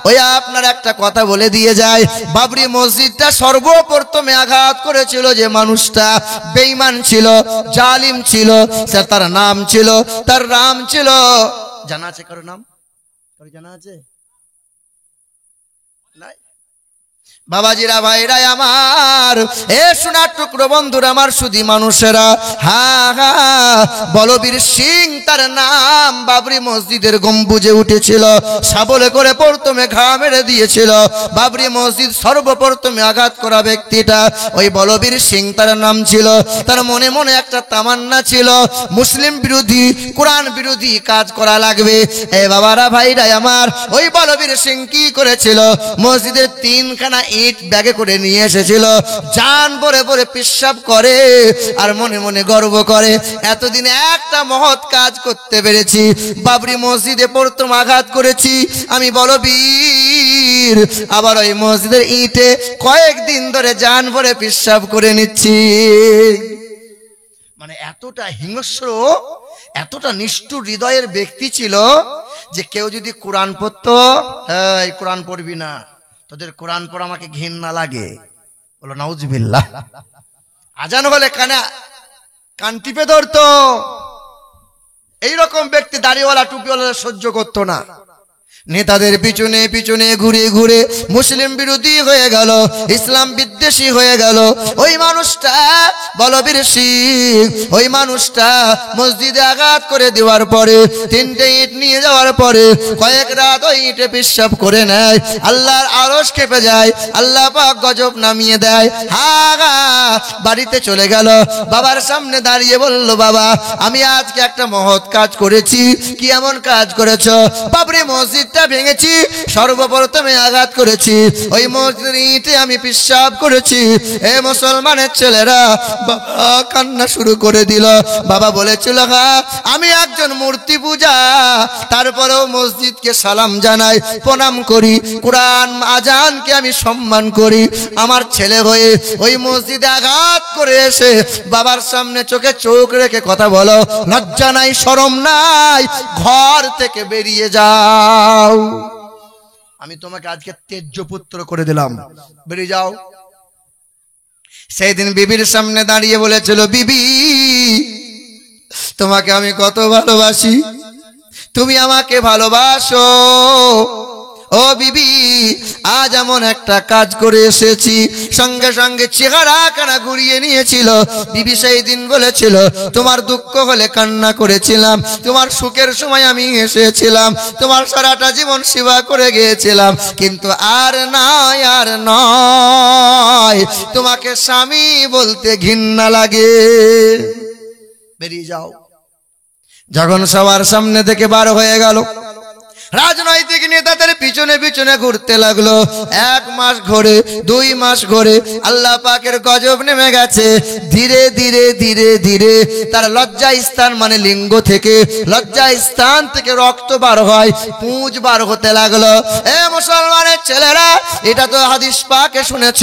ওই আপনার একটা কথা বলে দিয়ে যায়, বাবরি মসজিদটা সর্বপ্রথমে আঘাত করেছিল যে মানুষটা বেঈমান ছিল, জালিম ছিল, তার নাম ছিল, তার নাম ছিল, জানা আছে কারো নাম? কারো জানা আছে? বাবাজিরা, ভাইরা আমার, এ সোনার টুকরো বন্ধুরা আমার, সুধী মানুষেরা, বলবীর সিং তার নাম বাবরি মসজিদের গম্বুজে উঠেছিল, শাবলে করে প্রথমে ঘা মেরে দিয়েছিল। বাবরি মসজিদ সর্বপ্রথমে আঘাত করা ব্যক্তিটা ওই বলবীর সিং তার নাম ছিল। তার মনে মনে একটা তামান্না ছিল, মুসলিম বিরোধী, কোরআন বিরোধী কাজ করা লাগবে। এ বাবারা, ভাইরা আমার, ওই বলবীর সিং কি করেছিল, মসজিদের 3খানা ইট ব্যাগে করে নিয়ে এসেছিল, জান ভরে ভরে পেশাব করে আর মনে মনে গর্ব করে, এতদিনে একটা মহৎ কাজ করতে পেরেছি, বাবরি মসজিদে প্রথম আঘাত করেছি আমি বলবীর, আবার ওই মসজিদের ইটে কয়েকদিন ধরে জান ভরে পেশাব করে নিচ্ছি। মানে এতটা হিংস্র, এতটা নিষ্ঠুর হৃদয়ের ব্যক্তি ছিল যে কেউ যদি কোরআন পড়তো, এই কোরআন পড়বি না, তোদের কোরআন পড়া আমাকে ঘৃণা লাগে, বলো নাউজুবিল্লাহ। আজান হলে কান টিপে ধরতো। এইরকম ব্যক্তি দাড়িওয়ালা টুপিওয়ালা সহ্য করতো না। নেতাদের পিছনে পিছনে ঘুরে ঘুরে মুসলিম বিরোধী হয়ে গেল, ইসলাম বিদ্বেষী হয়ে গেল। ওই মানুষটা বলবীর সিং, ওই মানুষটা মসজিদে আঘাত করে দেওয়ার পরে, 3টে ইট নিয়ে যাওয়ার পরে কয়েক রাত ওই ইটে পেশাব করে নেয়। আল্লাহর আরশ কেঁপে যায়, আল্লাহ পাক গজব নামিয়ে দেয়। বাড়িতে চলে গেল, বাবার সামনে দাঁড়িয়ে বলল, বাবা আমি আজকে একটা মহৎ কাজ করেছি। কি এমন কাজ করেছো? বাবরি মসজিদ ভেঙেছি, সর্বপ্রথমে আঘাত করেছি, ওই মসজিদের ইটে আমি পেশাব করেছি। এ মুসলমানের ছেলেরা, বাবা কান্না শুরু করে দিল। বাবা বলেছিল, আমি একজন মূর্তি পূজা, তারপরেও মসজিদকে সালাম জানাই, প্রণাম করি, কোরআন আজানকে আমি সম্মান করি। আমার ছেলে হয়ে ওই মসজিদে আঘাত করে এসে বাবার সামনে চোখে চোখ রেখে কথা বলো, লজ্জা নাই, শরম নাই, ঘর থেকে বেরিয়ে যাও। আমি তোমাকে আজকে তেজ্য পুত্র করে দিলাম, বেরিয়ে যাও। সেই দিন বিবির সামনে দাঁড়িয়ে বলেছিল, বিবি তোমাকে আমি কত ভালোবাসি, তুমি আমাকে ভালোবাসো। ও বিবি, আজ এমন একটা কাজ করে এসেছি। সঙ্গে সঙ্গে চেহারা কানা ঘুরিয়ে নিয়েছিল। বিবি সেই দিন বলেছিল, তোমার দুঃখ হলে কান্না করেছিলাম, তোমার সুখের সময় আমি এসেছিলাম, তোমার সারাটা জীবন সেবা করে গিয়েছিলাম, কিন্তু আর নয়, আর নয়, তোমাকে স্বামী বলতে ঘৃণা লাগে, বেরিয়ে যাও। যখন সবার সামনে থেকে বার হয়ে গেল, রাজনৈতিক নেতাদের পিছনে পিছনে ঘুরতে লাগলো। 1 মাস ঘোরে, 2 মাস ঘোরে, আল্লাহ পাকের গজব নেমে গেছে। ধীরে ধীরে ধীরে ধীরে তার লজ্জা স্থান মানে লিঙ্গ থেকে, লজ্জা স্থান থেকে রক্ত বার হয়, পুঁজ বার হতে লাগলো। এ মুসলমানের ছেলেরা, এটা তো হাদিস পাকে শুনেছ,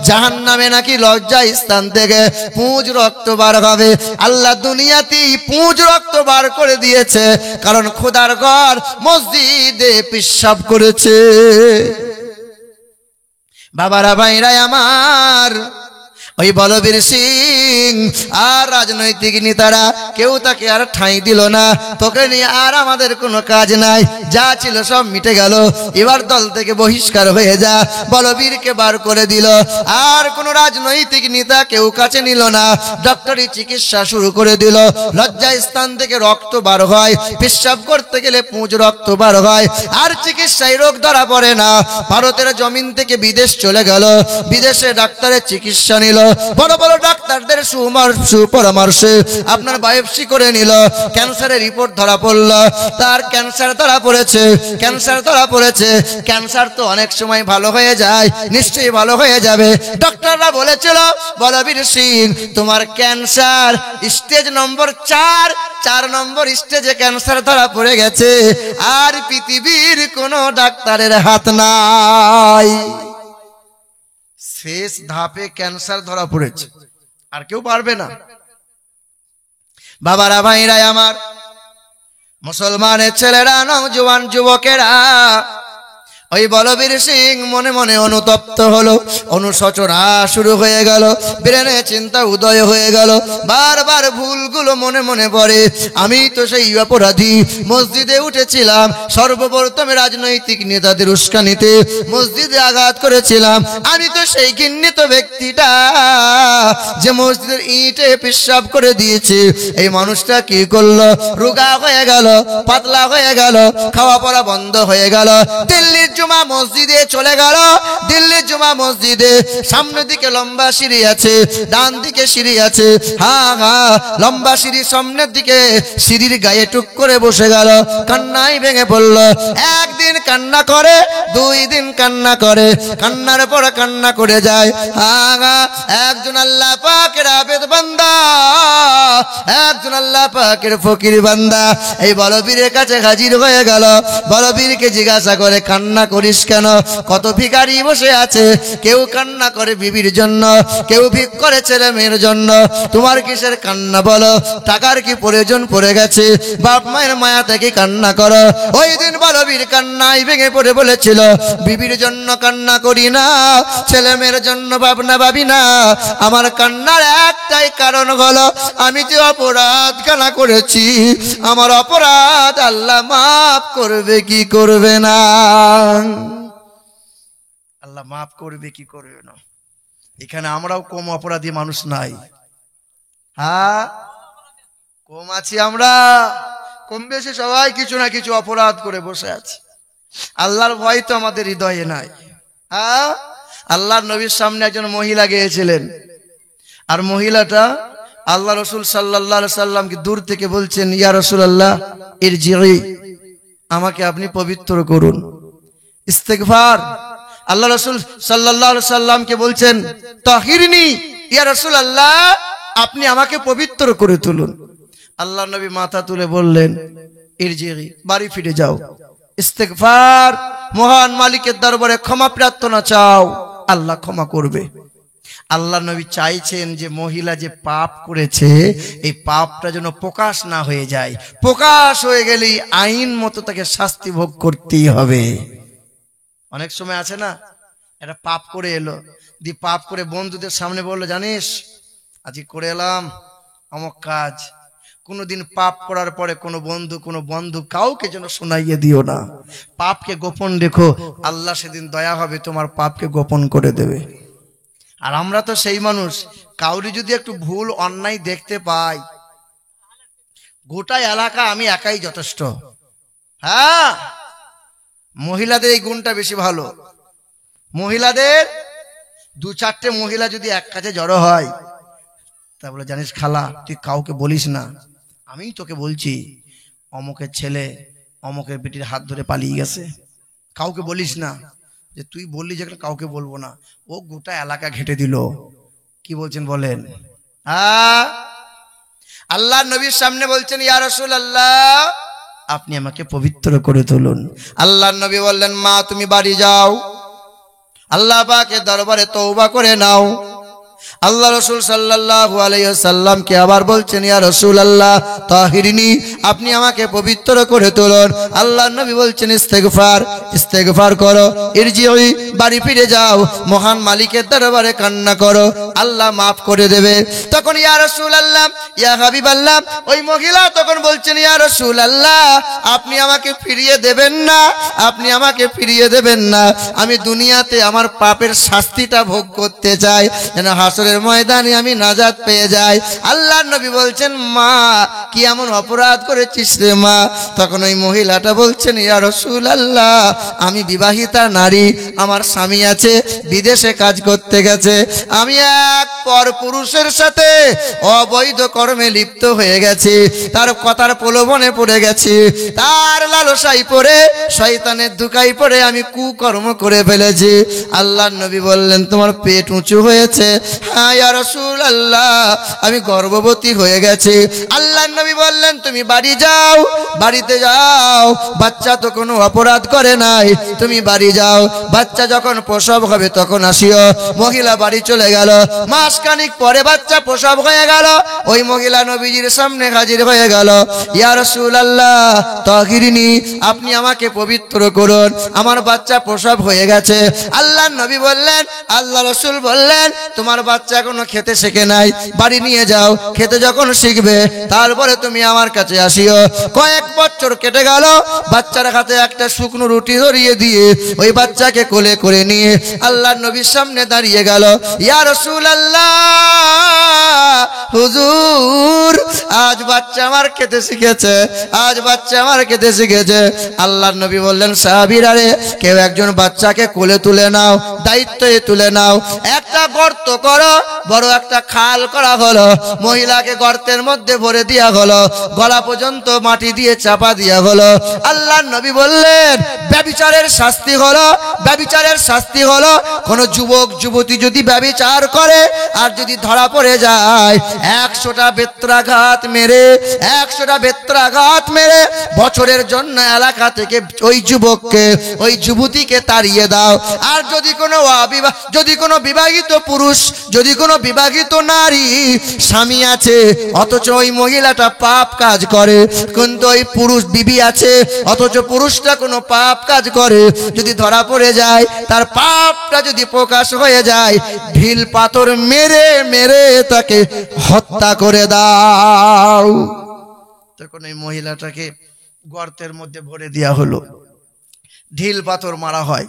জাহান্নামে নাকি লজ্জা স্থান থেকে পুঁজ রক্ত বার হবে। আল্লাহ দুনিয়াতেই পুঁজ রক্ত বার করে দিয়েছে, কারণ খোদার ঘর মসজিদ পেশাব করেছে। বাবারা, ভাইরা আমার, ওই বলবীর সিং আর রাজনৈতিক নেতারা কেউ তাকে আর ঠাঁই দিল না। তোকে নিয়ে আর আমাদের কোনো কাজ নাই, যা ছিল সব মিটে গেল, এবার দল থেকে বহিষ্কার হয়ে যা। বলবীরকে বার করে দিল। আর কোনো রাজনৈতিক নেতা কেউ কাছে নিল না। ডক্টরি চিকিৎসা শুরু করে দিল। লজ্জা স্থান থেকে রক্ত বার হয়, পেশাব করতে গেলে পুঁজ রক্ত বার হয়, আর চিকিৎসায় রোগ ধরা পড়ে না। ভারতের জমিন থেকে বিদেশ চলে গেল, বিদেশে ডাক্তারের চিকিৎসা নিল। বড় বড় ডাক্তারদের সুপরামর্শে আপনার বায়োপসি করে নিল, ক্যান্সারের রিপোর্ট ধরা পড়ল, তার ক্যান্সার ধরা পড়েছে, ক্যান্সার ধরা পড়েছে। ক্যান্সার তো অনেক সময় ভালো হয়ে যায়, নিশ্চয়ই ভালো হয়ে যাবে। ডক্টররা বলেছিল, বলবীর সিং তোমার ক্যান্সার স্টেজ নম্বর 4 নম্বর স্টেজে ক্যান্সার ধরা পড়ে গেছে, আর পৃথিবীর কোনো ডাক্তারের হাত নাই। শেষ ধাপে ক্যান্সার ধরা পড়েছে, আর কেউ পারবে না। বাবারা, ভাইরা আমার, মুসলমানের ছেলেরা, নওজোয়ান যুবকেরা, ওই বলবীর সিং মনে মনে অনুতপ্ত হলো, অনুশোচনা শুরু হয়ে গেল, ব্রেনে চিন্তা উদয় হয়ে গেল, বারবার ভুলগুলো মনে মনে পড়ে। আমি তো সেই অপরাধী, মসজিদে উঠেছিলাম, সর্বপ্রথমে রাজনৈতিক নেতাদের উস্কানিতে মসজিদে আঘাত করেছিলাম। আমি তো সেই ঘৃণিত ব্যক্তিটা যে মসজিদের ইটে পেশাব করে দিয়েছে। এই মানুষটা কি করলো? রোগা হয়ে গেল, পাতলা হয়ে গেল, খাওয়া পড়া বন্ধ হয়ে গেল। দিল্লির জুমা মসজিদে চলে গেল। দিল্লির জুমা মসজিদে সামনের দিকে লম্বা সিঁড়ি আছে, ডান দিকে সিঁড়ি আছে। হ্যাঁ হ্যাঁ, লম্বা সিঁড়ি সামনের দিকে, সিঁড়ির গায়ে টুক করে বসে গেল, কান্নাই ভেঙে পড়ল। একদিন কান্না করে, 2 দিন কান্না করে, কান্নার পর কান্না করে যায়। হ্যাঁ হ্যাঁ, একজন আল্লাহ পাকের আবেদ বান্দা, একজন আল্লাহ পাকের ফকির বান্দা এই বলবীরের কাছে হাজির হয়ে গেল। বলবীরকে জিজ্ঞাসা করে, কান্না করিস কেন? কত ভিখারি বসে আছে, কেউ কান্না করে বিবির জন্য, কেউ ভিক করে ছেলে মেয়ের জন্য, তোমার কিসের কান্না বলো? টাকার কি প্রয়োজন পড়ে গেছে? বাপ মায়ের মায়া থেকে কান্না করো। ওই দিন বলবীর কান্নায় ভেঙে পড়ে বলেছিল, বিবির জন্য কান্না করি না, ছেলে মেয়ের জন্য ভাবনা ভাবি না, আমার কান্নার একটাই কারণ হলো আমি যে অপরাধ খানা করেছি, আমার অপরাধ আল্লাহ মাফ করবে কি করবে না? আল্লাহ মাফ করবে কি করবে না? এখানে আমরাও কম অপরাধী মানুষ নাই। হ্যাঁ, কম আছি আমরা, কম বেশি সবাই কিছু না কিছু অপরাধ করে বসে আছি। আল্লাহর ভয় তো আমাদের হৃদয়ে নাই। হ্যাঁ, আল্লাহর নবীর সামনে একজন মহিলা গিয়েছিলেন, আর মহিলাটা আল্লাহ রসুল সাল্লাল্লাহু আলাইহি সাল্লামকে দূর থেকে বলছেন, ইয়া রাসূলুল্লাহ ইরজিই, আমাকে আপনি পবিত্র করুন। ইস্তেগফার। আল্লাহ রসুল সাল্লাল্লাহু আলাইহি সাল্লামকে বলছেন, তাহিরনি ইয়া রাসূলুল্লাহ, আপনি আমাকে পবিত্র করে তুলুন। আল্লাহ নবী মাথা তুলে বললেন, ইরজিই, বাড়ি ফিরে যাও, ইস্তেগফার, মহান মালিকের দরবারে ক্ষমা প্রার্থনা চাও, আল্লাহ ক্ষমা করবে। আল্লাহ নবী চাইছেন যে মহিলা যে পাপ করেছে, এই পাপটা যেন প্রকাশ না হয়ে যায়। প্রকাশ হয়ে গেলেই আইন মতো তাকে শাস্তি ভোগ করতেই হবে। অনেক সময় আছে না, একটা পাপ করে এলো, দি পাপ করে বন্ধুদের সামনে বললো, জানিস আজকে করে এলাম অমুক কাজ। কোনোদিন পাপ করার পরে কোনো বন্ধু কাউকে যেন শোনাইয়ে দিও না, পাপকে গোপন রেখো, আল্লাহ সেদিন দয়া হবে, তোমার পাপকে গোপন করে দেবে। আর আমরা তো সেই মানুষ, কাউরি যদি একটু ভুল অন্যায় দেখতে পাই, গোটা এলাকা আমি একাই যথেষ্ট। হ্যাঁ, মহিলাদের এই গুণটা বেশি ভালো। মহিলাদের 2-4টে মহিলা যদি এক কাছে জড়ো হয়, তা বলে, জানিস খালা, তুই কাউকে বলিস না, আমি তোকে বলছি অমুকের ছেলে অমুকের বেটির হাত ধরে পালিয়ে গেছে, কাউকে বলিস না। যে তুই বললি যে কাউকে বলবো না, ও গোটা এলাকা ঘেটে দিল। কি বলছেন বলেন? আল্লাহ নবীর সামনে বলছেন, ইয়া রাসূলুল্লাহ, আপনি আমাকে পবিত্র করে তুলুন। আল্লাহ নবী বললেন, মা তুমি বাড়ি যাও, আল্লাহ পাকের দরবারে তওবা করে নাও। আল্লাহ রসুল সাল্লাল্লাহু আলাইহি ওয়াসাল্লামকে আবার বলছেন, ইয়া রাসূলুল্লাহ তাহিরনি, আপনি আমাকে পবিত্র করে তুলুন। আল্লাহ নবী বলছেন, ইস্তেগফার, ইস্তেগফার করো, ইরজিই, বাড়ি ফিরে যাও, মহান মালিকের দরবারে কান্না করো, আল্লাহ মাফ করে দেবে। তখন ইয়া রাসূলুল্লাহ, ইয়া হাবিবাল্লাহ, ওই মহিলা তখন বলছেন, ইয়া রাসূলুল্লাহ, আপনি আমাকে ফিরিয়ে দেবেন না, আপনি আমাকে ফিরিয়ে দেবেন না, আমি দুনিয়াতে আমার পাপের শাস্তিটা ভোগ করতে চাই, যেন হাসরের ময়দানে আমি নাজাত পেয়ে যাই। আল্লাহর নবী বলছেন, মা কি এমন অপরাধ করেছিস রে মা? তখন ওই মহিলাটা বলছেন, ইয়া রাসূলুল্লাহ, আমি বিবাহিতা নারী, আমার স্বামী আছে, বিদেশে কাজ করতে গেছে, আমি এক পরপুরুষের সাথে অবৈধ কর্মে লিপ্ত হয়ে গেছি, তার কথার প্রলোভনে পড়ে গেছি, তার লালসায় পড়ে, শয়তানের ধোঁকায় পড়ে আমি কুকর্ম করে ফেলেছি। আল্লাহর নবী বললেন, তোমার পেট উঁচু হয়েছে? হ্যাঁ ইয়া রাসূলুল্লাহ, আমি গর্ভবতী হয়ে গেছি। আল্লাহর নবী বললেন, তুমি বাড়ি যাও, বাড়িতে যাও, বাচ্চা তো কোনো অপরাধ করে নাই, তুমি বাড়ি যাও, বাচ্চা যখন প্রসব হবে তখন আসিও। মহিলা বাড়ি চলে গেল। মা মাসখানিক পরে বাচ্চা প্রসব হয়ে গেল। ওই মহিলা নবীজির সামনে হাজির হয়ে গেল। ইয়া রাসূলুল্লাহ তাহিরিনী, আপনি আমাকে পবিত্র করুন, আমার বাচ্চা প্রসব হয়ে গেছে। আল্লাহর নবী বললেন, আল্লাহ রাসূল বললেন, তোমার বাচ্চা এখনো খেতে শেখে নাই, বাড়ি নিয়ে যাও, খেতে যখন শিখবে তারপরে তুমি আমার কাছে আসিও। কয়েক বছর কেটে গেল। বাচ্চার হাতে একটা শুকনো রুটি ধরিয়ে দিয়ে ওই বাচ্চাকে কোলে করে নিয়ে আল্লাহর নবীর সামনে দাঁড়িয়ে গেল। ইয়া রাসূলুল্লাহ, হুজুর, আজ বাচ্চা আমার খেতে শিখেছে, আজ বাচ্চা আমার খেতে শিখেছে। আল্লাহর নবী বললেন, সাহাবীরা রে, কেউ একজন বাচ্চাকে কোলে তুলে নাও, দায়িত্বে তুলে নাও। একটা গর্ত করো, বড় একটা খাল করা হলো, মহিলাকে গর্তের মধ্যে ভরে দেওয়া হলো, গলা পর্যন্ত মাটি দিয়ে চাপা দেওয়া হলো। আল্লাহর নবী বললেন, ব্যভিচারের শাস্তি হলো, ব্যভিচারের শাস্তি হলো, কোন যুবক যুবতী যদি ব্যভিচার করে আর যদি ধরা পড়ে যায়, 100টা বেত্রাঘাত মেরে, 100টা বেত্রাঘাত মেরে বছরের জন্য এলাকা থেকে ওই যুবককে, ওই যুবতীকে তাড়িয়ে দাও। আর যদি কোনো বিবাহিত পুরুষ, যদি কোনো বিবাহিত নারী স্বামী আছে অথচ ওই মহিলাটা পাপ কাজ করে, কিন্তু ওই পুরুষ বিবি আছে অথচ পুরুষটা কোনো পাপ কাজ করে, যদি ধরা পড়ে যায়, তার পাপটা যদি প্রকাশ হয়ে যায়, ঢিল পাথর মেরে মেরে তাকে হত্যা করে দাও। তখন এই মহিলাটাকে গর্তের মধ্যে ভরে দেওয়া হলো, ঢিল পাথর মারা হয়।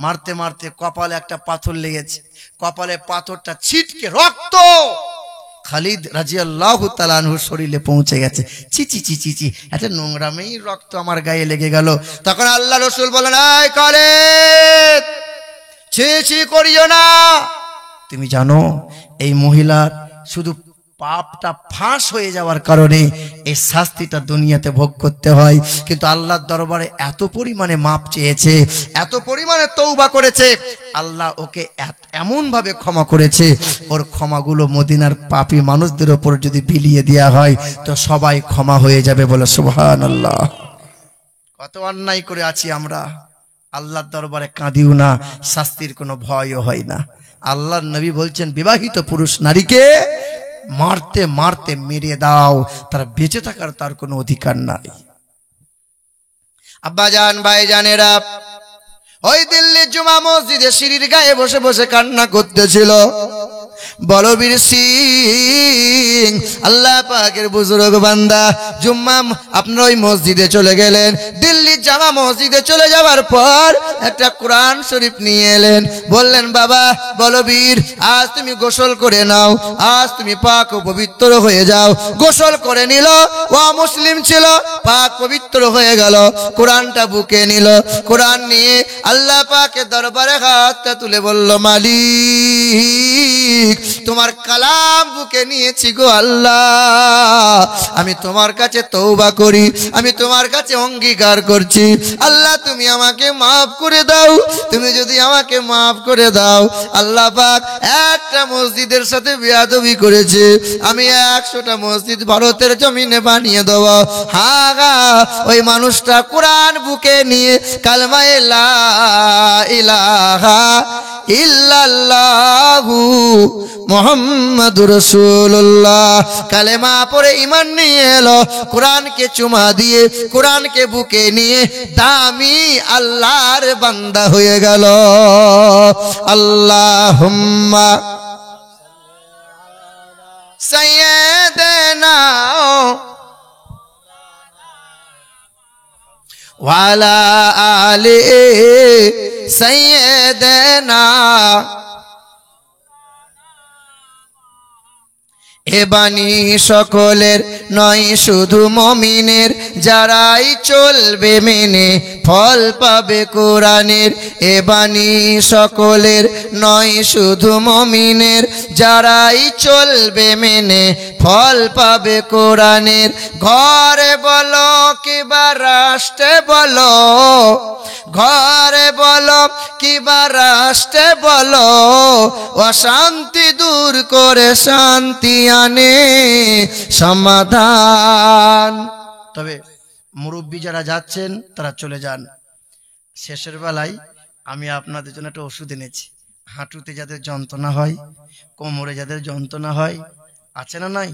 মারতে মারতে কপালে একটা পাথর লেগেছে, কপালে পাথরটা ছিটকে রক্ত খালিদ রাদিয়াল্লাহু তাআলা আনহুর শরীরে পৌঁছে গেছে। চি চি চি চি চি, একটা নোংরামেই রক্ত আমার গায়ে লেগে গেল। তখন আল্লাহ রাসূল বলেন, এই খালিদ, ছি ছি করিও না। তুমি জানো এই মহিলার শুধু পাপটা ফাঁস হয়ে যাওয়ার কারণে এই শাস্তিটা দুনিয়াতে ভোগ করতে হয়, কিন্তু আল্লাহর দরবারে এত পরিমাণে মাপ চেয়েছে, এত পরিমাণে তওবা করেছে, আল্লাহ ওকে এমন ভাবে ক্ষমা করেছে, ওর ক্ষমাগুলো মদিনার পাপী মানুষদের উপর যদি বিলিয়ে দেওয়া হয় তো সবাই ক্ষমা হয়ে যাবে। বলে সুবহানাল্লাহ। কত অন্যায় করে আছি আমরা, আল্লাহর দরবারে কাঁদিও না, শাস্তির কোনো ভয়ও হয় না। আল্লাহর নবী বলছেন, বিবাহিত পুরুষ নারীকে মারতে মারতে মেরে দাও, তার বেঁচে থাকার তার কোনো অধিকার নাই। আব্বাজান, ভাইজানেরা, ওই দিল্লির জুমা মসজিদে সিঁড়ির গায়ে বসে বসে কান্না করতেছিল বলবীর সিং, আল্লাহ পাকের বুজুর্গ বান্দা। জুম্মা আপনার ওই মসজিদে চলে গেলেন, দিল্লির জামা মসজিদে চলে যাওয়ার পর একটা কোরআন শরীফ নিয়ে এলেন, বললেন, বাবা বলবীর, আজ তুমি গোসল করে নাও, আজ তুমি পাক ও পবিত্র হয়ে যাও। গোসল করে নিল, ও মুসলিম ছিল, পাক পবিত্র হয়ে গেল, কোরআনটা বুকে নিল, কোরআন নিয়ে আল্লাহ পাকের দরবারে হাতটা তুলে বলল, মালিক, তোমার কালাম বুকে নিয়েছি গো আল্লাহ, আমি তোমার কাছে তওবা করি, আমি তোমার কাছে অঙ্গীকার করছি, আল্লাহ তুমি আমাকে মাফ করে দাও। তুমি যদি আমাকে মাফ করে দাও, আল্লাহ পাক একটা মসজিদের সাথে বেয়াদবি করেছে, আমি 100টা মসজিদ ভারতের জমিনে বানিয়ে দেব। হ্যাঁ, ওই মানুষটা কোরআন বুকে নিয়ে কালেমা লা ইলাহা ইল্লাল্লাহু মুহাম্মাদুর রাসূলুল্লাহ কালেমা পড়ে ঈমান নিয়ে এলো, কোরআনকে চুমা দিয়ে, কোরআনকে বুকে নিয়ে দামি আল্লাহর বান্দা হয়ে গেল। আল্লাহুম্মা সাইয়্যিদানা ওয়ালা আলি সাইয়্যিদানা। এ বাণী সকলের নয় শুধু মুমিনের, যারাই চলবে মেনে ফল পাবে কোরআনের। এ বাণী সকলের নয় শুধু মুমিনের, যারাই চলবে মেনে ফল পাবে কোরআনের। ঘরে বলো কিবা রাষ্ট্রে বলো, ঘরে বলো কিবা রাষ্ট্রে বলো, অশান্তি দূর করে শান্তি আনে সমাধান। তবে মুরব্বী যারা যাচ্ছেন তারা চলে যান। শেষের বেলায় আমি আপনাদের জন্য একটা ওষুধ এনেছি, হাঁটুতে যাদের যন্ত্রণা হয়, কোমরে যাদের যন্ত্রণা হয়, আছে না নাই?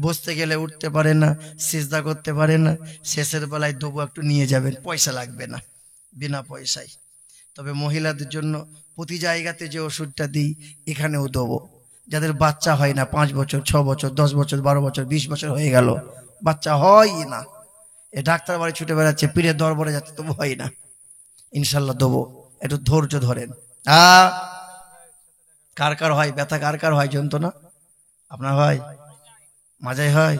বসতে গেলে উঠতে পারে না, সিজদা করতে পারে না, শেষের বেলায় দেবো একটু নিয়ে যাবেন, পয়সা লাগবে না, বিনা পয়সায়। তবে মহিলাদের জন্য প্রতি জায়গাতে যে ওষুধটা দিই এখানেও দেবো। যাদের বাচ্চা হয় না, 5 বছর 6 বছর 10 বছর 12 বছর 20 বছর হয়ে গেল, বাচ্চা হয় না, এ ডাক্তার বাড়ি ছুটে বেড়াচ্ছে, পীরের দরবারে যাচ্ছে, তবু হয় না, ইনশাল্লাহ দেবো, একটু ধৈর্য ধরেন। কার কার হয় ব্যথা, কার কার হয় যন্ত্রণা? আপনার হয়? মাজাই হয়?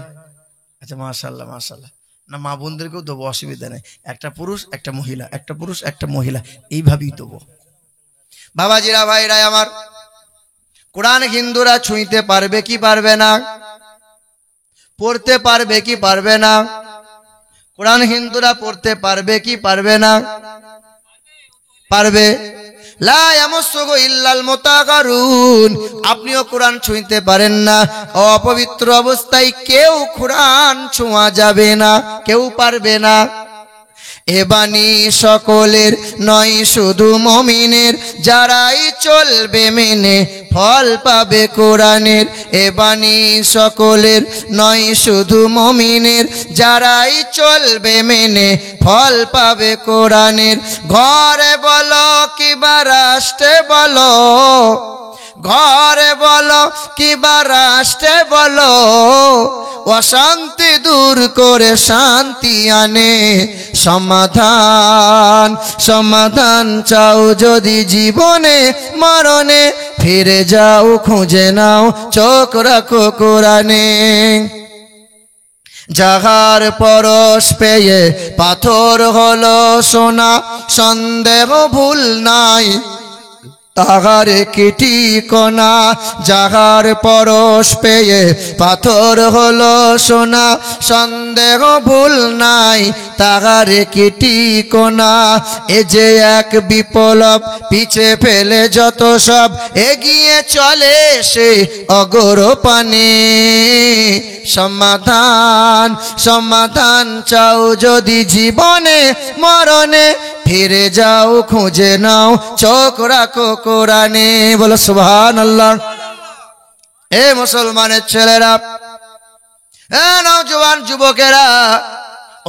আচ্ছা, মাশাআল্লাহ মাশাআল্লাহ। না, মা বোনদেরকেও দেবো, অসুবিধা নেই, একটা পুরুষ একটা মহিলা, একটা পুরুষ একটা মহিলা, এইভাবেই দেবো। বাবাজিরা, ভাইরা আমার, কোরআন হিন্দুরা ছুঁইতে পারবে কি পারবে না? পড়তে পারবে কি পারবে না? কোরআন হিন্দুরা পড়তে পারবে কি পারবে না? পারবে। লা ইয়ামাসসুহু ইল্লাল মুতাহহারুন, আপনিও কোরআন ছুঁইতে পারেন না, অপবিত্র অবস্থায় কেউ কোরআন ছোঁয়া যাবে না, কেউ পারবে না। এ বাণী সকলের নয়, শুধু মুমিনের, যারাই চলবে মেনে ফল পাবে কোরআনের। এ বাণী সকলের নয়, শুধু মুমিনের, যারাই চলবে মেনে ফল পাবে কোরআনের। ঘরে বলো কিবা রাষ্ট্রে বলো, ঘরে বলো কিবা রাষ্ট্রে বলো, অশান্তি দূর করে শান্তি আনে সমাধান। সমাধান চাও যদি জীবনে মরণে, ফিরে যাও খুঁজে নাও, চোখ রাখো কোরআনে। যাহার পরশ পেয়ে পাথর হলো সোনা, সন্দেহ ভুল নাই তাহার কি ঠিকানা। যাহার পরশ পেয়ে পাথর হলো সোনা, সন্দেহ ভুল নাই তাহার কি ঠিকানা। এ যে এক বিপ্লব, পিছে ফেলে যত সব, এগিয়ে চলে সে অগর পানে। সমাধান সমাধান চাও যদি জীবনে মরণে, ফিরে যাও খুঁজে নাও, চোখ রাখো কোরআনে। বলো সুবহানাল্লাহ। এ মুসলমানের ছেলেরা, এ নওজোয়ান যুবকেরা,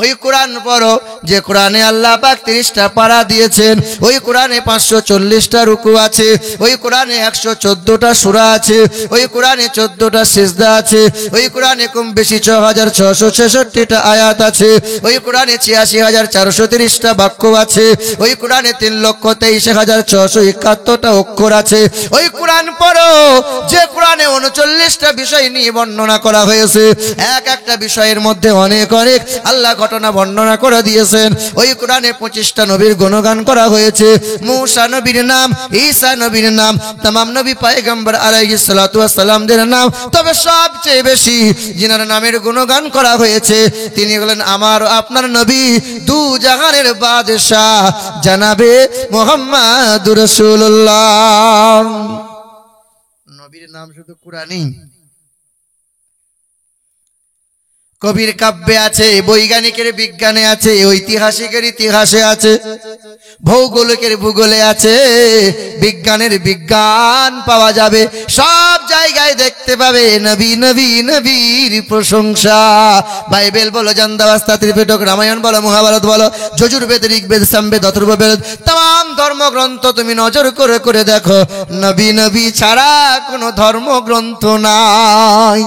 ওই কোরআন পড়ো যে কোরআনে আল্লাহ পাক 30টা পারা দিয়েছেন, ওই কোরআনে 540টা রুকু আছে, ওই কোরআনে 114টা সূরা আছে, ওই কোরআনে 14টা সিজদা আছে, ওই কোরআনে কম বেশি 6666টা আয়াত আছে, ওই কোরআনে 86430টা বাক্য আছে, ওই কোরআনে 3,23,671টা অক্ষর আছে। ওই কোরআন পড়ো যে কোরআনে 39টা বিষয় নিয়ে বর্ণনা করা হয়েছে, এক একটা বিষয়ের মধ্যে অনেক অনেক আল্লাহ ঘটনা বর্ণনা করে দিয়েছেন। ওই কোরআনে 25টা নবীর গুণগান করা হয়েছে। মূসা নবীর নাম, ঈসা নবীর নাম, तमाम নবী পয়গম্বর আলাইহিস সালাতু ওয়াস সালামদের নাম, তবে সবচেয়ে বেশি যিনার নামের গুণগান করা হয়েছে তিনি হলেন আমার আপনার নবী, দু জাহানের বাদশা জনাবে মুহাম্মদুর রাসূলুল্লাহ। নবীর নাম শুধু কোরআনই, কবির কাব্যে আছে, বৈজ্ঞানিকের বিজ্ঞানে আছে, ঐতিহাসিকের ইতিহাসে আছে, ভৌগোলিকের ভূগোলে আছে, বিজ্ঞানের বিজ্ঞান পাওয়া যাবে, সব জায়গায় দেখতে পাবে নবী নবী নবীর প্রশংসা। বাইবেল বলো, জান্দাবাস্তা, ত্রিপিটক, রামায়ণ বলো, মহাভারত বলো, যজুর্বেদ, ঋগ্বেদ, সামবেদ, অথর্ববেদ, तमाम ধর্মগ্রন্থ তুমি নজর করে করে দেখো, নবী নবী ছাড়া কোনো ধর্মগ্রন্থ নাই।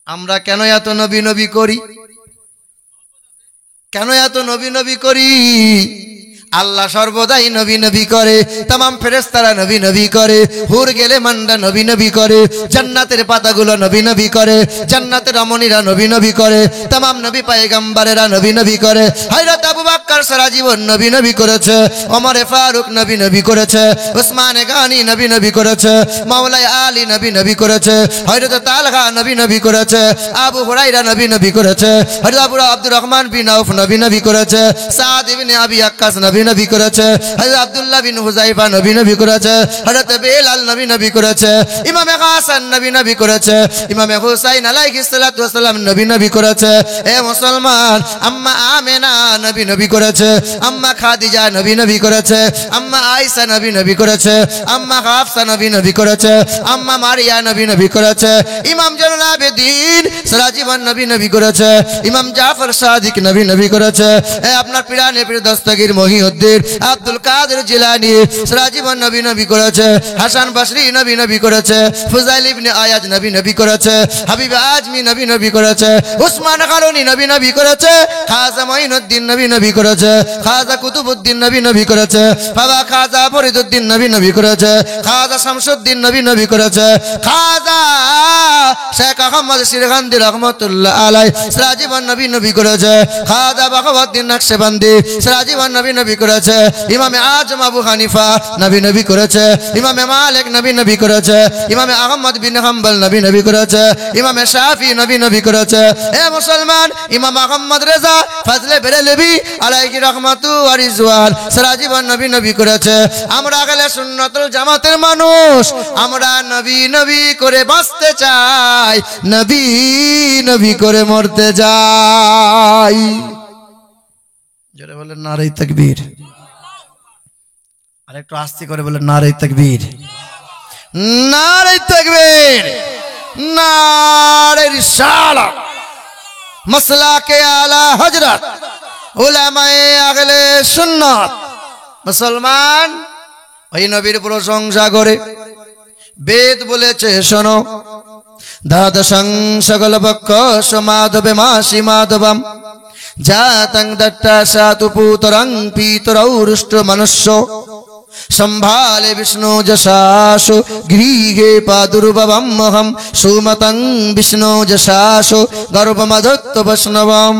আমরা কেন এত নবী নবী করি? কেন এত নবী নবী করি? আল্লাহ সর্বদাই নবী নবী করে, तमाम ফেরেশতারা নবী নবী করে, হুর গেলে মান্ডা নবী নবী করে, জান্নাতের পাতাগুলো নবী নবী করে, জান্নাতের রমণীরা নবী নবী করে, तमाम নবী পয়গম্বরেরা নবী নবী করে। হযরত আবু বকর সারা জীবন নবী নবী করেছে, ওমর ফারুক নবী নবী করেছে, উসমান গানি নবী নবী করেছে, মাওলা আলী নবী নবী করেছে, হযরত তালহা নবী নবী করেছে, আবু হুরায়রা নবী নবী করেছে, হযরত আবু আব্দুর রহমান বিন আউফ নবী নবী করেছে, সাদ ইবনে আবি আক্কাস নবী নবী করেছে, হযরত আব্দুল্লাহ বিন হুযাইফা নবী করেছে, হযরত বেলাল নবী করেছে, ইমাম হাসান নবী করেছে, ইমাম হুসাইন আলাইহিস সালাতু ওয়াস সালাম নবী করেছে। এ মুসলমান, আম্মা আমেনা নবী করেছে, আম্মা খাদিজা নবী করেছে, আম্মা আয়েশা নবী করেছে, আম্মা হাফসা নবী করেছে, আম্মা মারিয়া নবী করেছে, ইমাম জয়নুল আবেদিন সারাজীবন নবী করেছে, ইমাম জাফর সাদিক নবী করেছে। এ আপনার পিরানে পীর দস্তগীর মহিউদ্দিন আব্দুল কাদের জিলানী সারাজীবন নবী করেছে, হাসান বসরি নবী করেছে, ফুজাইল ইবনে আয়াজ নবী করেছে, হাবিব আজমি নবী করেছে, উসমান কারুনি নবী করেছে, খাজা মঈনুদ্দিন নবী করেছে, খাজা কুতুবউদ্দিন নবী করেছে, বাবা খাজা ফরিদউদ্দিন নবী করেছে, খাজা শামসুদ্দিন নবী করেছে, খাজা শেখ আহমদ শিরগান্দি রহমাতুল্লাহ আলাইহি সারাজীবন নবী করেছে, খাজা বাখাউদ্দিন নকশবন্দি সারাজীবন নবী করেছে, ইমামে আজম আবু হানিফা নবী করেছে, ইমামে মালিক নবী করেছে, ইমামে আহমদ বিন হাম্বল নবী করেছে, ইমামে শাফি নবী করেছে। এ মুসলমান, ইমাম আহমদ রেজা ফজলে বেরেলভি আলাইহি রাহমাতু ওয়া রিজওয়ান সারাজীবন নবী করেছে। আমরা আহলে সুন্নাতুল জামাতের মানুষ, আমরা নবী করে বাঁচতে চাই, নবী করে মরতে যাই। জোরে বলেন নারে তাকবীর। আর একটু আস্তে করে বলেন নারে তাকবীর, নারে তাকবীর, নারে রিসালাত। মাসলাকে আলা হযরত উলামায়ে আহলে সুন্নাত। মুসলমান, ওই নবীর প্রশংসা করে বেদ বলেছে শোনো, দ্বাদশং সকল পক্ষ সমাধবে মাসি মাধবম জাতং দট্টা সাতু পুতরং পিতরৌষ্ট মনুষ্য সম্ভালে বিষ্ণু যশাসো গৃহে পাদুর্ভবম মহম সুমতং বিষ্ণু যশাসো গর্ভমদত্ত বৈষ্ণবম।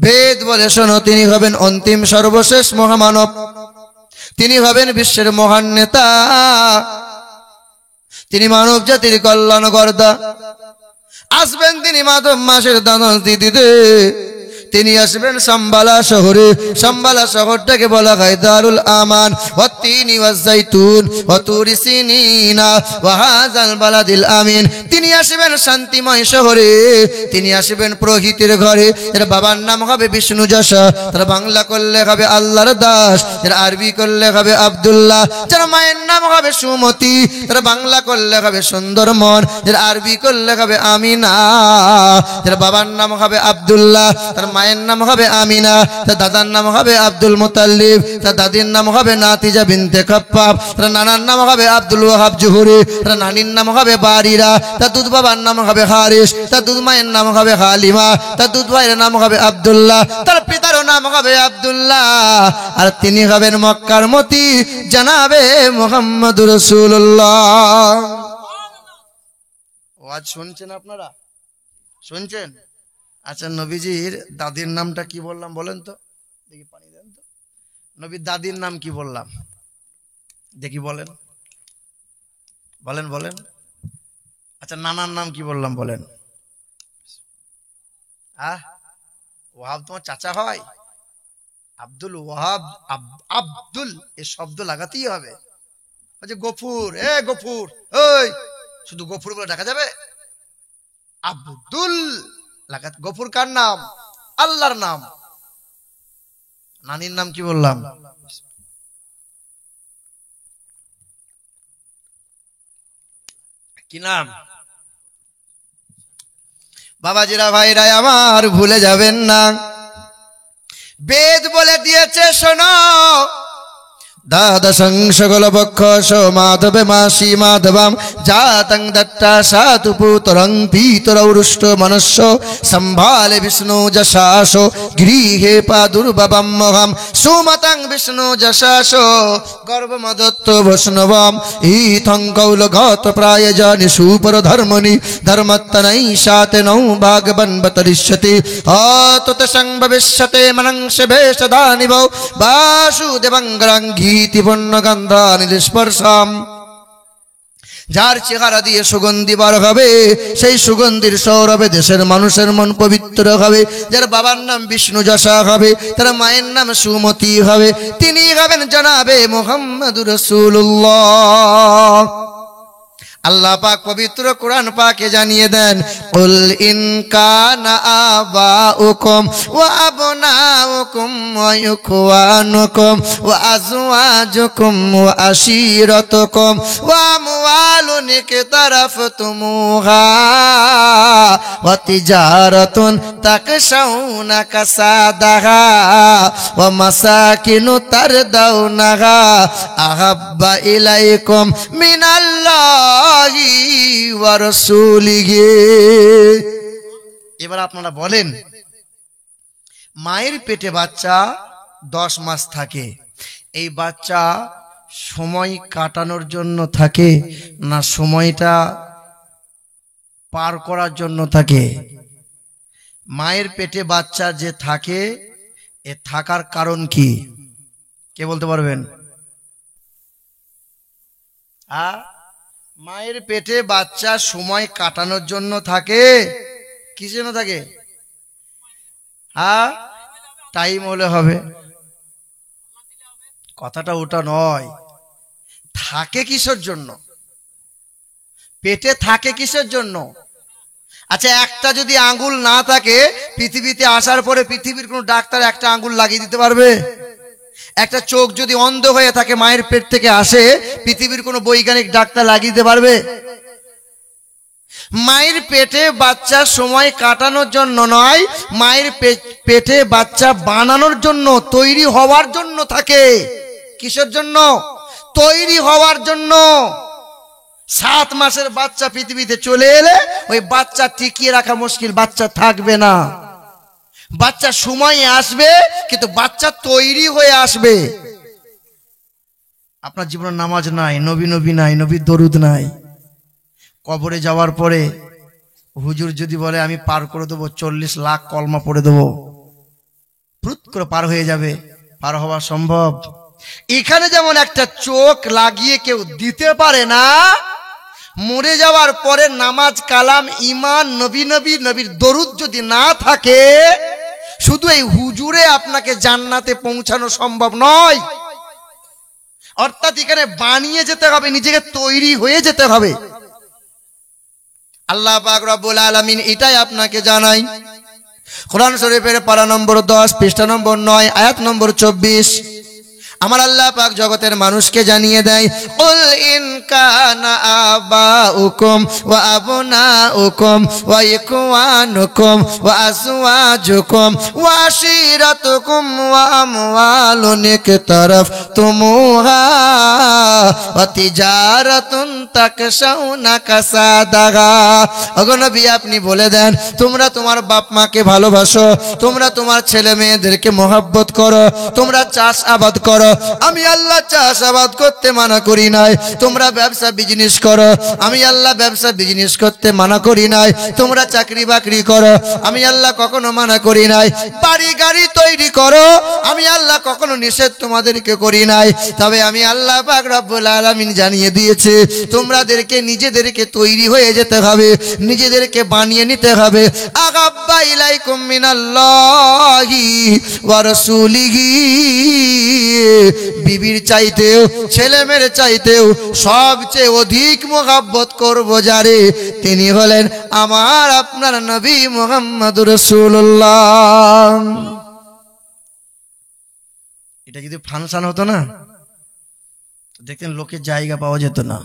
বেদ বলে শোনো, তিনি হবেন অন্তিম সর্বশেষ মহামানব, তিনি হবেন বিশ্বের মহান নেতা, তিনি মানব জাতির কল্যাণ কর্তা। আসবেন তিনি মাধব মাসের দ্বাদশ তিথিতে, তিনি আসবেন সাম্বালা শহরে। সাম্বালা শহরটাকে বলা হয় দারুল আমান। ওয়াত্তিনি ওয়াজ্জাইতুন ওয়া তুরি সিনিনা ওয়া হাযাল বালাদিল আমিন। তিনি আসবেন শান্তিময় শহরে, তিনি আসবেন পুরোহিতের ঘরে। এর বাবার নাম হবে বিষ্ণু যশা, তার বাংলা করলে হবে আল্লাহর দাস, এর আরবি করলে হবে আব্দুল্লাহ। যার মায়ের নাম হবে সুমতি, তার বাংলা করলে হবে সুন্দরমন, এর আরবি করলে হবে আমিনা। যার বাবার নাম হবে আব্দুল্লাহ, তার মায়ের নাম হবে আমিনা, তার দাদার নাম হবে আব্দুল মুতাল্লিব, তার দাদির নাম হবে নাতিজা বিনতে খাপ্পাব, তার নানার নাম হবে আব্দুল ওয়াহাব জুহুরি, তার নানির নাম হবে বারিরা, তার দুধ বাবার নাম হবে হারিস, তার দুধ মায়ের নাম হবে হালিমা, তার দুধ ভাইয়ের নাম হবে আব্দুল্লাহ, তার পিতারও নাম হবে আব্দুল্লাহ। আর তিনি হবেন মক্কার মতি জানাবে মুহাম্মদুর রাসূলুল্লাহ। ওয়াজ শুনছেন আপনারা? শুনছেন? আচ্ছা, নবীজির দাদির নামটা কি বললাম বলেন তো দেখি, পানি দেন তো। নবীর দাদির নাম কি বললাম দেখি, বলেন বলেন বলেন। আচ্ছা, নানার নাম কি বললাম বলেন। ওয়াহাব তোমার চাচা হয়? আব্দুল ওয়াহাব, আব্দুল এ শব্দ লাগাতেই হবে। গফুর, এ গফুর, ওই শুধু গফুর বলে ডাকা যাবে? আব্দুল লাগাত। গফুর কার নাম? আল্লাহর নাম। নানির নাম কি বললাম? কি নাম? বাবাজিরা, ভাইরা আমার, ভুলে যাবেন না, বেদ বলে দিয়েছে শোনো, দ্বাদশং সকল পক্ষ মাধবে মাসি মাধবম জাতং দট্টা সাতু পুতরং পিতরৌষ্ট মনুষ্য সম্ভালে বিষ্ণু যশাসো গৃহে পাদুর্ভবম মহম সুমতং বিষ্ণু যশাসো গর্ভমদত্ত বৈষ্ণবম। ইথং কৌলগত প্রায় জানি সুপর ধর্মনি ধর্মত্তনৈ সাতে নৌ ভাগবন বতরিষ্যতি অতত সং ভবিষ্যতে মনংশ ভেষদানিব বাসুদেবং গঙ্গি যার চেহারা দিয়ে সুগন্ধি বার হবে, সেই সুগন্ধির সৌরভে দেশের মানুষের মন পবিত্র হবে। যার বাবার নাম বিষ্ণু যশা হবে, তার মায়ের নাম সুমতি হবে, তিনি হবেন জনাবে মুহাম্মদুর রাসূলুল্লাহ। আল্লাহ পাক পবিত্র কোরআন পাকে জানিয়ে দেন, কুল ইন কানা আবাউকুম ওয়া আবনাউকুম ওয়া ইখওয়ানুকুম ওয়া আজওয়াজুকুম ওয়া আশীরাতুকুম ওয়া আমওয়ালুন ইকতারাফতুমুহা ওয়া তিজারাতুন তাকশাউনা কাসাদাহা ওয়া মাসাকিনু তারদাউনাহা আহাব্বা ইলাইকুম মিনাল্লাহি ওয়া রাসূলিহি। এবার আপনারা বলেন, মায়ের পেটে বাচ্চা 10 মাস থাকে, এই বাচ্চা সময় কাটানোর জন্য থাকে না সময়টা পার করার জন্য থাকে? মায়ের পেটে বাচ্চা যে থাকে, এ থাকার কারণ কি? কে বলতে পারবেন? মায়ের পেটে বাচ্চা সময় কাটানোর জন্য থাকে, কিসের জন্য থাকে? টাইম হলে হবে, কথাটা ওটা নয়। থাকে কিসের জন্য? পেটে থাকে কিসের জন্য? আচ্ছা, একটা যদি আঙ্গুল না থাকে, পৃথিবীতে আসার পরে পৃথিবীর কোন ডাক্তার একটা আঙ্গুল লাগিয়ে দিতে পারবে? একটা চোখ যদি অন্ধ হয়ে থাকে, মায়ের পেট থেকে আসে, পৃথিবীর কোন বৈজ্ঞানিক ডাক্তার লাগিয়ে দিতে পারবে? মায়ের পেটে বাচ্চা সময় কাটানোর জন্য নয়, মায়ের পেটে বাচ্চা বানানোর জন্য, তৈরি হওয়ার জন্য থাকে। কিসের জন্য? তৈরি হওয়ার জন্য। 7 মাসের বাচ্চা পৃথিবীতে চলে এলে ওই বাচ্চা টিকিয়ে রাখা মুশকিল, বাচ্চা থাকবে না। বাচ্চা সময় আসবে, কিন্তু বাচ্চা তৈরি হয়ে আসবে। আপনার জীবনে নামাজ নাই, নবী নাই, নবীর দরুদ নাই, কবরে যাওয়ার পরে হুজুর যদি বলে আমি পার করে দেবো, 40 লাখ কলমা পড়ে দেবো, ফুট করে পার হয়ে যাবে? পার হওয়া সম্ভব? এখানে যেমন একটা চোখ লাগিয়ে কেউ দিতে পারে না, মরে যাওয়ার পরে নামাজ, কালাম, ঈমান, নবীর দরুদ যদি না থাকে, শুধু এই হুজুরে আপনাকে জান্নাতে পৌঁছানো সম্ভব নয়। অর্থাৎ এখানে বানিয়ে যেতে হবে, নিজেকে তৈরি হয়ে যেতে হবে। আল্লাহ পাক রব্বুল আলামিন এটাই আপনাকে জানাই। কোরআন শরীফের পারা নম্বর 10, পৃষ্ঠা নম্বর 9, আয়াত নম্বর 24। আমার আল্লাহ পাক জগতের মানুষকে জানিয়ে দেয়, কুল ইন কানা আবাউকুম ওয়া আবনাউকুম ওয়া ইখওয়ানুকুম ওয়া আজওয়াজুকুম ওয়া আশীরাতুকুম ওয়া আমওয়ালুন ইকতারাফতুমুহা ওয়া তিজারাতুন তাকশাউনা কাসাদাহা। ওগো নবী, আপনি বলে দেন, তোমরা তোমার বাপ মাকে ভালোবাসো, তোমরা তোমার ছেলে মেয়েদেরকে মহব্বত করো, তোমরা চাষ আবাদ করো। আমি আল্লাহ চাষাবাদ করতে মানা করি নাই। তোমরা ব্যবসা বিজনেস করো, আমি আল্লাহ ব্যবসা বিজনেস করতে মানা করি নাই। তোমরা চাকরি বাকরি করো, আমি আল্লাহ কখনো মানা করি নাই। বাড়ি গাড়ি তৈরি করো, আমি আল্লাহ কখনো নিষেধ তোমাদেরকে করি নাই। তবে আমি আল্লাহ পাক রব্বুল আলামিন জানিয়ে দিয়েছে, তোমাদেরকে নিজেদেরকে তৈরি হয়ে যেতে হবে, নিজেদেরকে বানিয়ে নিতে হবে। আগাব্বা ইলাইকুম মিনাল্লাহি ওয়া রাসূলিহি। বিবির চাইতেও, ছেলে মেয়ের চাইতেও সবচেয়ে অধিক মোহাব্বত করব যারে, তিনি হলেন আমার আপনার নবী মুহাম্মদুর রাসূলুল্লাহ। এটা যদি ফাংশন হতো না, দেখতেন লোকের জায়গা পাওয়া যেত না।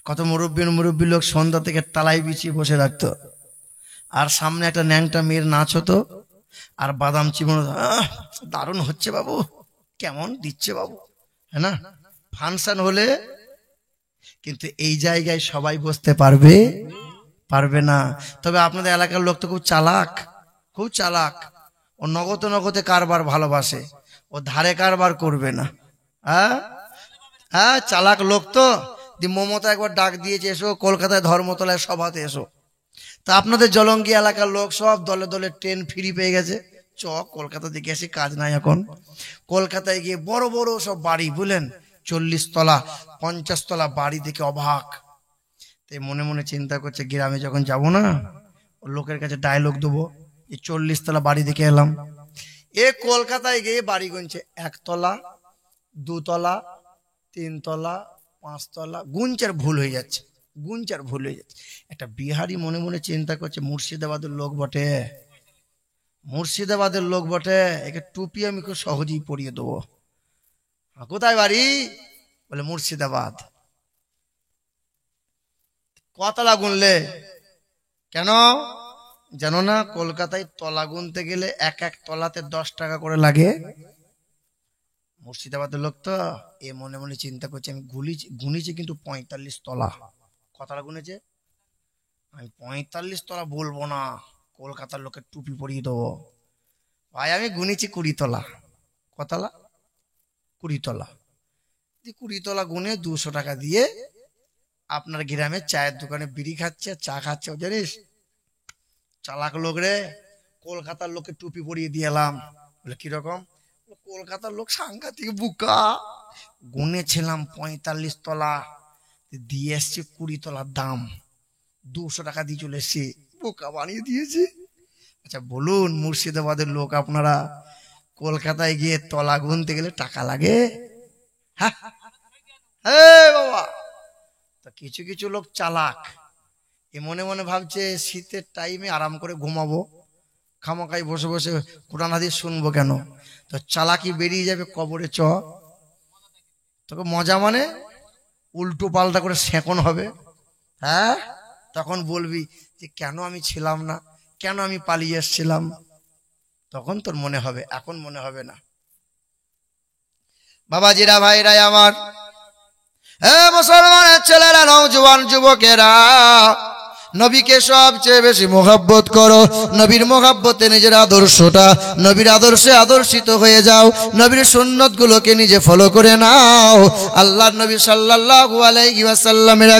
কত মুরব্বী লোক সন্ধ্যা থেকে তালাই বিছিয়ে বসে রাখতো, আর সামনে একটা ন্যাংটা মেয়ের নাচ হতো, আর বাদাম চিবানো, দারুণ হচ্ছে বাবু, কেমন দিচ্ছে বাবু, হ্যাঁ না? ফাংশন হলে। কিন্তু এই জায়গায় সবাই বসতে পারবে না। তবে আপনাদের এলাকার লোক তো খুব চালাক। ও নগদে কারবার ভালোবাসে, ও ধারে কারবার করবে না। হ্যাঁ, চালাক লোক তো। মমতা একবার ডাক দিয়েছে, এসো কলকাতায় ধর্মতলায় সভাতে এসো। তা আপনাদের জলঙ্গি এলাকার লোক সব দলে দলে ট্রেন ফ্রি পেয়ে গেছে, কলকাতা দেখে আসি, কাজ নাই এখন। কলকাতায় গিয়ে বড় বড় সব বাড়ি, বুঝলেন, 40 তলা 50 তলা বাড়ি দেখে অবাক। তাই মনে মনে চিন্তা করছে গ্রামে যখন যাব না, লোকের কাছে ডায়লগ দেবো, এই 40 তলা বাড়ি দেখে এলাম। এ কলকাতায় গিয়ে বাড়ি গুনছে 1 তলা 2 তলা 3 তলা 5 তলা, গুনচার ভুল হয়ে যাচ্ছে, গুনচার ভুল হয়ে যাচ্ছে। একটা বিহারি মনে মনে চিন্তা করছে মুর্শিদাবাদের লোক বটে, মুর্শিদাবাদের লোক বটে, একে টুপি আমি খুব সহজেই পরিয়ে দেবো। কোথায় বাড়ি? বলে মুর্শিদাবাদ। কতলা গুনলে? কেন জানো না? কলকাতায় তলা গুনতে গেলে এক এক তলাতে 10 টাকা করে লাগে। মুর্শিদাবাদের লোক তো এ মনে মনে চিন্তা করছে আমি গুনেছি কিন্তু 45 তলা। কতলা গুনেছে? আমি 45 তলা বলবো না, কলকাতার লোকের টুপি পরিয়ে দেবো। ভাই আমি গুনেছি 20 তলা। কতলা? 20 তলা। 20 তলা গুনে 200 টাকা দিয়ে আপনার গ্রামে চায়ের দোকানে বিড়ি খাচ্ছে, চা খাচ্ছে। জানিস চালাক লোক রে, কলকাতার লোকের টুপি পরিয়ে দিয়ে এলাম। বলে কিরকম? কলকাতার লোক সাংঘাতিক বুকা, গুনেছিলাম 45 তলা, দিয়ে এসছে 20 তলার দাম, 200 টাকা দিয়ে চলে এসছে, বোকা বানিয়ে দিয়েছে। আচ্ছা বলুন মুর্শিদাবাদের লোক আপনারা, কলকাতায় গিয়ে তলা গুনতে গেলে টাকা লাগে? হ্যাঁ বাবা। তা কিছু কিছু লোক চালাক, এ মনে মনে ভাবছে শীতের টাইমে আরাম করে ঘুমাবো, খামাকাই বসে বসে কোরআন হাদিস শুনবো কেন? তো চালাকি বেরিয়ে যাবে কবরে চ, তোকে মজা মানে উল্টো পাল্টা করে সেঁকন হবে। হ্যাঁ তখন বলবি যে কেন আমি ছিলাম না, কেন আমি পালিয়ে এসছিলাম, তখন তোর মনে হবে, এখন মনে হবে না। বাবাজিরা ভাইরাই আমার, মুসলমানের ছেলেরা নওজোয়ান যুবকেরা, নবীকে সবচেয়ে বেশি মোহাব্বত করো, নবীর মোহাব্বতে নিজের আদর্শটা, নবীর আদর্শে আদর্শিত হয়ে যাও, নবীর সুন্নত গুলোকে নিজে ফলো করে নাও। আল্লাহর নবী সাল্লাল্লাহু আলাইহি ওয়াসাল্লামের